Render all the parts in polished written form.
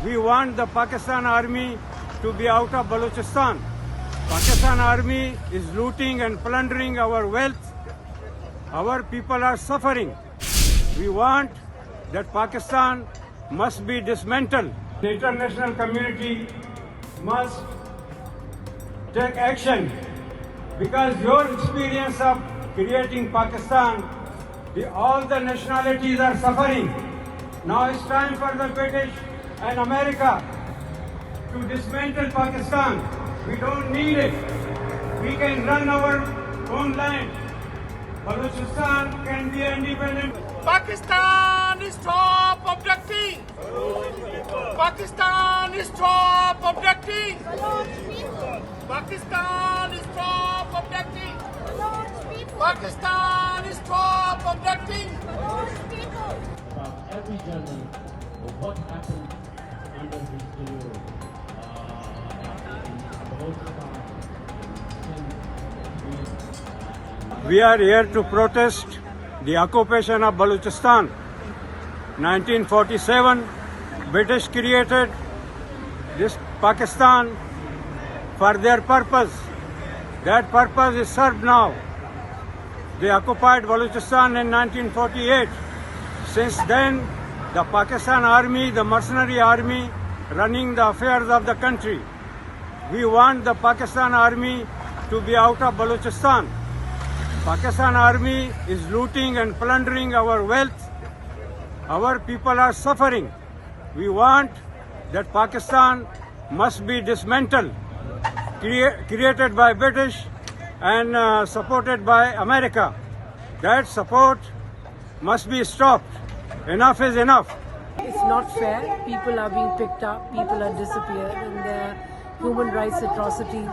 We want the Pakistan army to be out of Balochistan. Pakistan army is looting and plundering our wealth. Our people are suffering. We want that Pakistan must be dismantled. The international community must take action because your experience of creating Pakistan, all the nationalities are suffering. Now it's time for the British and America to dismantle Pakistan. We don't need it. We can run our own land. Balochistan can be independent. Pakistan is stop objecting. Pakistan is stop objecting. Pakistan is stop objecting. Pakistan is stop objecting. About every journal of what happened under his tenure We are here to protest the occupation of Balochistan. 1947, British created this Pakistan for their purpose. That purpose is served now. They occupied Balochistan in 1948. Since then, the Pakistan army, the mercenary army, running the affairs of the country. We want the Pakistan army to be out of Balochistan. Pakistan army is looting and plundering our wealth. Our people are suffering. We want that Pakistan must be dismantled, created by British and supported by America. That support must be stopped. Enough is enough. It's not fair. People are being picked up, people are disappeared, and there are human rights atrocities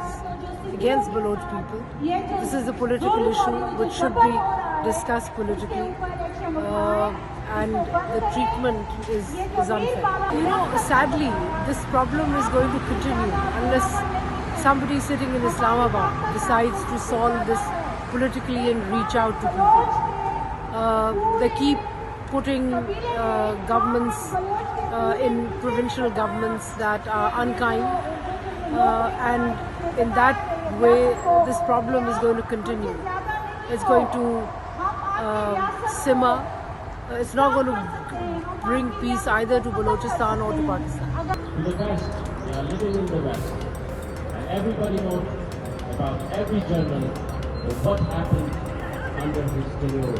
against Baloch people. This is a political issue which should be discussed politically, and the treatment is unfair. You know, sadly, this problem is going to continue unless somebody sitting in Islamabad decides to solve this politically and reach out to people. They keep putting governments in provincial governments that are unkind, and in that way this problem is going to continue. It's going to simmer. It's not going to bring peace either to Balochistan or to Pakistan. In the West, they are living in the West, and everybody knows about every journal of what happened under his tenure.